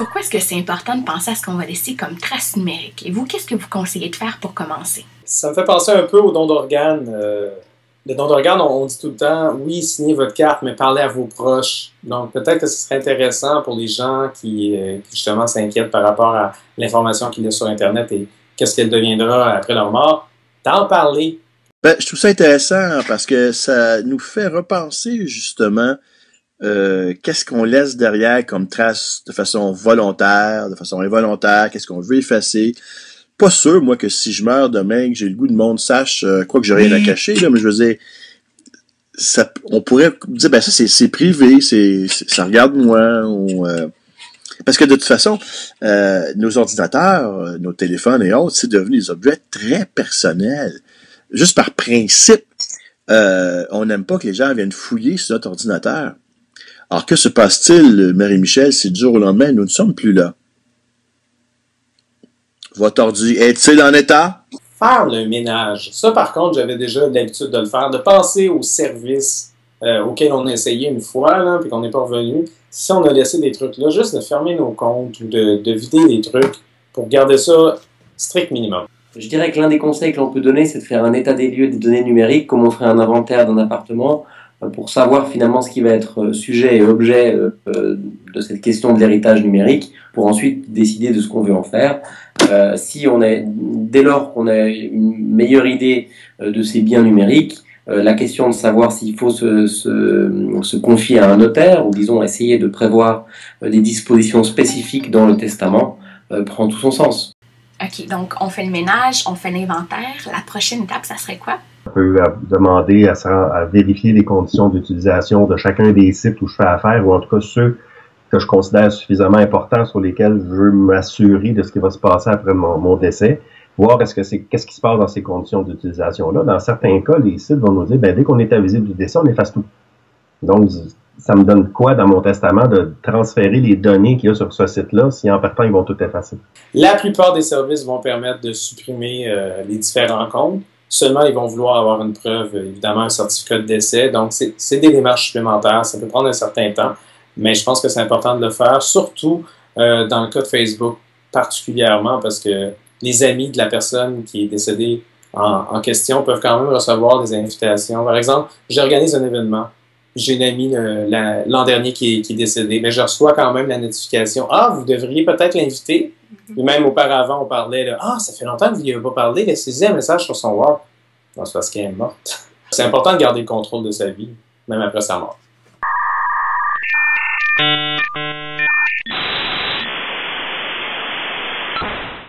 Pourquoi est-ce que c'est important de penser à ce qu'on va laisser comme trace numérique? Et vous, qu'est-ce que vous conseillez de faire pour commencer? Ça me fait penser un peu au don d'organes. Le don d'organes, on dit tout le temps, oui, signez votre carte, mais parlez à vos proches. Donc, peut-être que ce serait intéressant pour les gens qui justement s'inquiètent par rapport à l'information qu'il y a sur Internet et qu'est-ce qu'elle deviendra après leur mort, d'en parler. Ben, je trouve ça intéressant parce que ça nous fait repenser justement qu'est-ce qu'on laisse derrière comme trace de façon volontaire, de façon involontaire, qu'est-ce qu'on veut effacer. Pas sûr, moi, que si je meurs demain, que j'ai le goût de monde sache quoi que j'ai rien à cacher, là, mais je veux dire, on pourrait dire, ben ça, c'est privé, ça regarde moi, parce que de toute façon, nos ordinateurs, nos téléphones et autres, c'est devenu des objets très personnels. Juste par principe, on n'aime pas que les gens viennent fouiller sur notre ordinateur. Alors, que se passe-t-il, Marie-Michel, si du jour au lendemain, nous ne sommes plus là? Votre ordi est-il en état? Faire le ménage. Ça, par contre, j'avais déjà l'habitude de le faire, de penser aux services auxquels on a essayé une fois, là, puis qu'on n'est pas revenu. Si on a laissé des trucs là, juste de fermer nos comptes ou de vider les trucs pour garder ça strict minimum. Je dirais que l'un des conseils que l'on peut donner, c'est de faire un état des lieux des données numériques, comme on ferait un inventaire d'un appartement, pour savoir finalement ce qui va être sujet et objet de cette question de l'héritage numérique, pour ensuite décider de ce qu'on veut en faire. Dès lors qu'on a une meilleure idée de ces biens numériques, la question de savoir s'il faut se confier à un notaire, ou disons essayer de prévoir des dispositions spécifiques dans le testament, prend tout son sens. OK, donc on fait le ménage, on fait l'inventaire. La prochaine étape, ça serait quoi? On peut demander à vérifier les conditions d'utilisation de chacun des sites où je fais affaire, ou en tout cas ceux que je considère suffisamment importants sur lesquels je veux m'assurer de ce qui va se passer après mon décès, voir qu'est-ce qui se passe dans ces conditions d'utilisation-là. Dans certains cas, les sites vont nous dire, dès qu'on est avisé du décès, on efface tout. Donc, ça me donne quoi dans mon testament de transférer les données qu'il y a sur ce site-là si en partant, ils vont tout effacer? La plupart des services vont permettre de supprimer les différents comptes. Seulement, ils vont vouloir avoir une preuve, évidemment, un certificat de décès. Donc, c'est des démarches supplémentaires. Ça peut prendre un certain temps, mais je pense que c'est important de le faire, surtout dans le cas de Facebook particulièrement, parce que les amis de la personne qui est décédée en question peuvent quand même recevoir des invitations. Par exemple, j'organise un événement. J'ai une amie l'an dernier qui est décédée, mais je reçois quand même la notification. Ah, vous devriez peut-être l'inviter. Et même auparavant, on parlait de ah, ça fait longtemps que vous n'y avez pas parlé, laissez-y un message sur son wall. Non, c'est parce qu'elle est morte. C'est important de garder le contrôle de sa vie, même après sa mort.